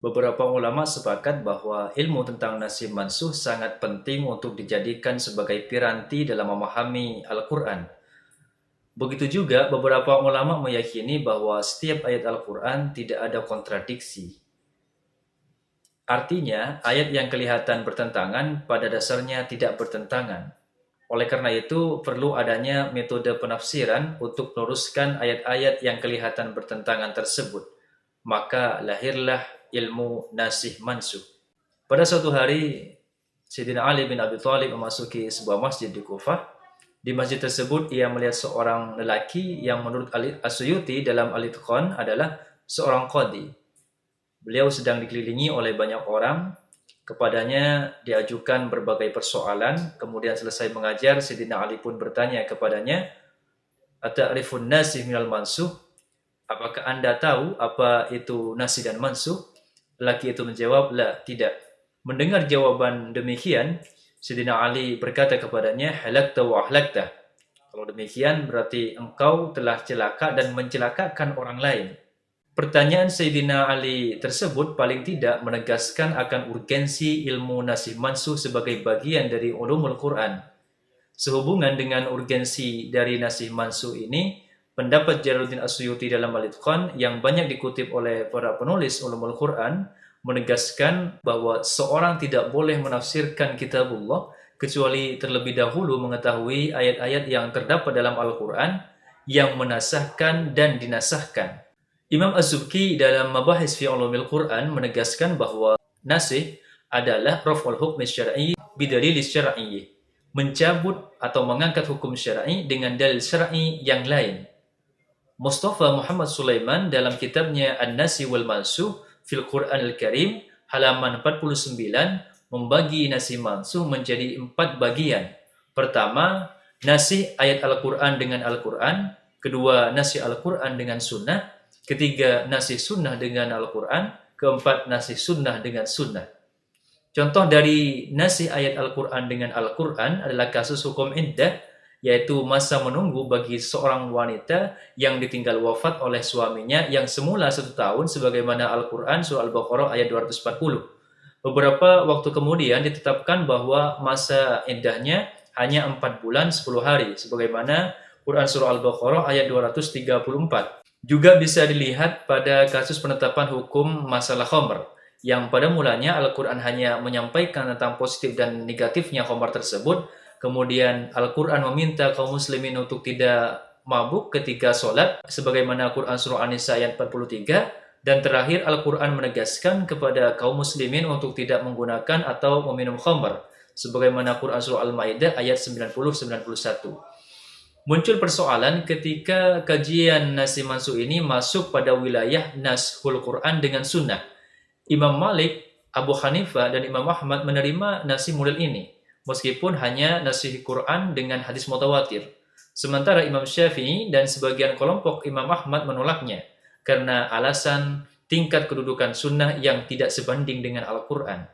Beberapa ulama sepakat bahwa ilmu tentang nasih mansuh sangat penting untuk dijadikan sebagai piranti dalam memahami Al-Quran. Begitu juga beberapa ulama meyakini bahwa setiap ayat Al-Quran tidak ada kontradiksi. Artinya, ayat yang kelihatan bertentangan pada dasarnya tidak bertentangan. Oleh karena itu, perlu adanya metode penafsiran untuk meluruskan ayat-ayat yang kelihatan bertentangan tersebut. Maka lahirlah ilmu nasih mansuh. Pada suatu hari, Sayyidina Ali bin Abi Thalib memasuki sebuah masjid di Kufah. Di masjid tersebut, ia melihat seorang lelaki yang menurut As-Suyuti dalam Al-Itqan adalah seorang qadi. Beliau sedang dikelilingi oleh banyak orang. Kepadanya diajukan berbagai persoalan. Kemudian selesai mengajar, Sayyidina Ali pun bertanya kepadanya, "Ata'rifun nasih minal mansuh?" Apakah Anda tahu apa itu nasih dan mansuh? Lelaki itu menjawab, "La, tidak." Mendengar jawaban demikian, Sayyidina Ali berkata kepadanya, "Halakta wa ahlakta." Kalau demikian berarti engkau telah celaka dan mencelakakan orang lain. Pertanyaan Sayyidina Ali tersebut paling tidak menegaskan akan urgensi ilmu nasih mansuh sebagai bagian dari ulumul Quran. Sehubungan dengan urgensi dari nasih mansuh ini, pendapat Jalaluddin As-Suyuti dalam Al-Itqan yang banyak dikutip oleh para penulis ulumul Quran menegaskan bahwa seorang tidak boleh menafsirkan kitabullah kecuali terlebih dahulu mengetahui ayat-ayat yang terdapat dalam Al-Quran yang menasahkan dan dinasahkan. Imam Az-Zubki dalam Mabahis fi Ulumil Quran menegaskan bahwa nasih adalah raf'ul hukm syar'i bidalil syar'i, mencabut atau mengangkat hukum syar'i dengan dalil syar'i yang lain. Mustafa Muhammad Sulaiman dalam kitabnya An-Nasih wal Mansuh fil Quran Al-Karim halaman 49 membagi nasih mansuh menjadi 4 bagian. Pertama, nasih ayat Al-Quran dengan Al-Quran. Kedua, nasih Al-Quran dengan sunnah. Ketiga, nasih sunnah dengan Al-Quran. Keempat, nasih sunnah dengan sunnah. Contoh dari nasih ayat Al-Quran dengan Al-Quran adalah kasus hukum iddah, yaitu masa menunggu bagi seorang wanita yang ditinggal wafat oleh suaminya yang semula 1 tahun sebagaimana Al-Quran surah Al-Baqarah ayat 240. Beberapa waktu kemudian ditetapkan bahwa masa iddahnya hanya 4 bulan 10 hari sebagaimana Quran surah Al-Baqarah ayat 234. Juga bisa dilihat pada kasus penetapan hukum masalah khamr, yang pada mulanya Al-Quran hanya menyampaikan tentang positif dan negatifnya khamr tersebut. Kemudian Al-Quran meminta kaum muslimin untuk tidak mabuk ketika sholat, sebagaimana Quran surah An-Nisa ayat 43. Dan terakhir Al-Quran menegaskan kepada kaum muslimin untuk tidak menggunakan atau meminum khamr, sebagaimana Quran surah Al-Maidah ayat 90-91. Muncul persoalan ketika kajian nasih mansuh ini masuk pada wilayah nashul Quran dengan sunnah. Imam Malik, Abu Hanifah, dan Imam Ahmad menerima nasih model ini, meskipun hanya nasih Quran dengan hadis mutawatir. Sementara Imam Syafi'i dan sebagian kelompok Imam Ahmad menolaknya, karena alasan tingkat kedudukan sunnah yang tidak sebanding dengan Al-Quran.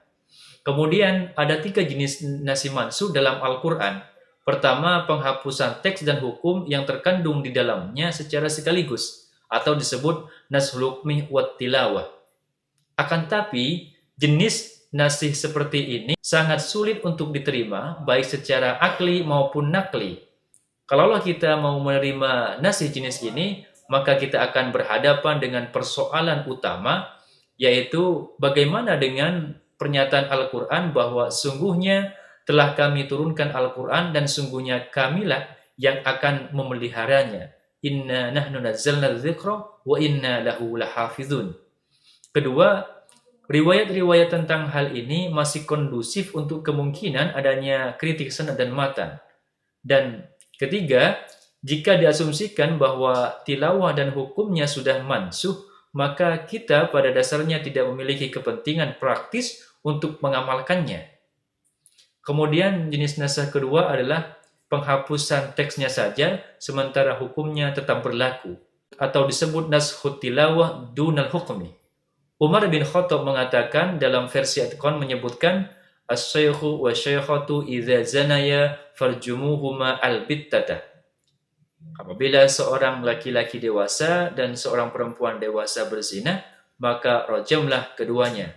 Kemudian ada 3 jenis nasih mansuh dalam Al-Quran. Pertama, penghapusan teks dan hukum yang terkandung di dalamnya secara sekaligus, atau disebut nashul hukmi wat tilawah. Akan tapi, jenis nasih seperti ini sangat sulit untuk diterima, baik secara akli maupun nakli. Kalaulah kita mau menerima nasih jenis ini, maka kita akan berhadapan dengan persoalan utama, yaitu bagaimana dengan pernyataan Al-Quran bahwa sungguhnya telah kami turunkan Al-Quran dan sungguhnya kamilah yang akan memeliharanya. Inna nahnu nazzalna dzikra wa inna lahu lahafizun. Kedua, riwayat-riwayat tentang hal ini masih kondusif untuk kemungkinan adanya kritik sanad dan matan. Dan ketiga, jika diasumsikan bahwa tilawah dan hukumnya sudah mansuh, maka kita pada dasarnya tidak memiliki kepentingan praktis untuk mengamalkannya. Kemudian jenis nasah kedua adalah penghapusan teksnya saja, sementara hukumnya tetap berlaku, atau disebut nashut tilawah dunal hukmi. Umar bin Khattab mengatakan dalam versi Atqan menyebutkan as-syaikhu wa syaikhatu idza zanaya farjumuhuma al-bittata. Apabila seorang laki-laki dewasa dan seorang perempuan dewasa berzina, maka rajamlah keduanya.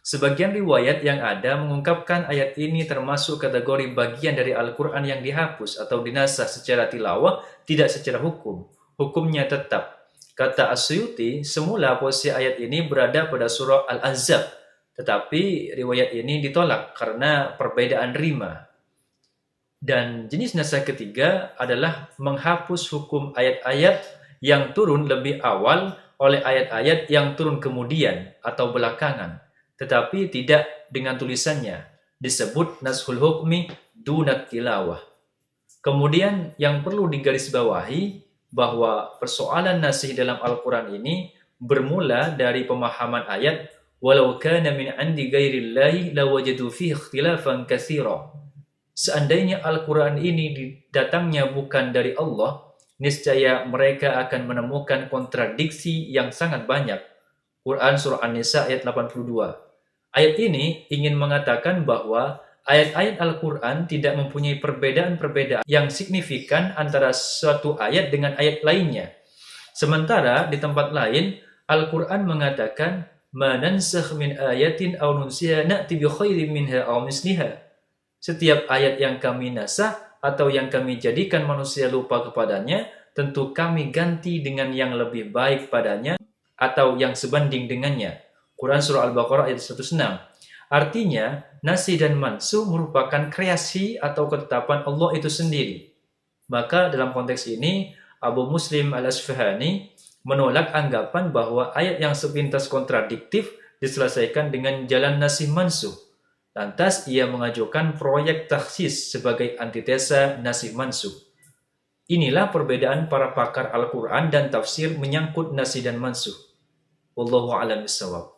Sebagian riwayat yang ada mengungkapkan ayat ini termasuk kategori bagian dari Al-Quran yang dihapus atau dinasah secara tilawah, tidak secara hukum. Hukumnya tetap. Kata As-Suyuti, semula posisi ayat ini berada pada surah Al-Ahzab, tetapi riwayat ini ditolak karena perbedaan rima. Dan jenis nasah ketiga adalah menghapus hukum ayat-ayat yang turun lebih awal oleh ayat-ayat yang turun kemudian atau belakangan, tetapi tidak dengan tulisannya. Disebut nashul hukmi dunat tilawah. Kemudian yang perlu digarisbawahi bahwa persoalan nasih dalam Al-Quran ini bermula dari pemahaman ayat walau kana min indi ghairillahi lawajadu fihi ikhtilafan katsira. Seandainya Al-Quran ini datangnya bukan dari Allah, niscaya mereka akan menemukan kontradiksi yang sangat banyak. Quran Surah An-Nisa ayat 82. Ayat ini ingin mengatakan bahwa ayat-ayat Al-Quran tidak mempunyai perbedaan-perbedaan yang signifikan antara suatu ayat dengan ayat lainnya. Sementara di tempat lain, Al-Quran mengatakan, "Ma nansakh min ayatin aw nunsiha na'ti bi khairin minha aw misliha." Setiap ayat yang kami nasah atau yang kami jadikan manusia lupa kepadanya, tentu kami ganti dengan yang lebih baik padanya atau yang sebanding dengannya. Quran Surah Al-Baqarah ayat 106. Artinya, nasih dan mansuh merupakan kreasi atau ketetapan Allah itu sendiri. Maka dalam konteks ini, Abu Muslim Al-Asfahani menolak anggapan bahwa ayat yang sepintas kontradiktif diselesaikan dengan jalan nasih mansuh. Lantas ia mengajukan proyek takhsis sebagai antitesa nasih mansuh. Inilah perbedaan para pakar Al-Quran dan tafsir menyangkut nasih dan mansuh. Wallahu a'lam bishawab.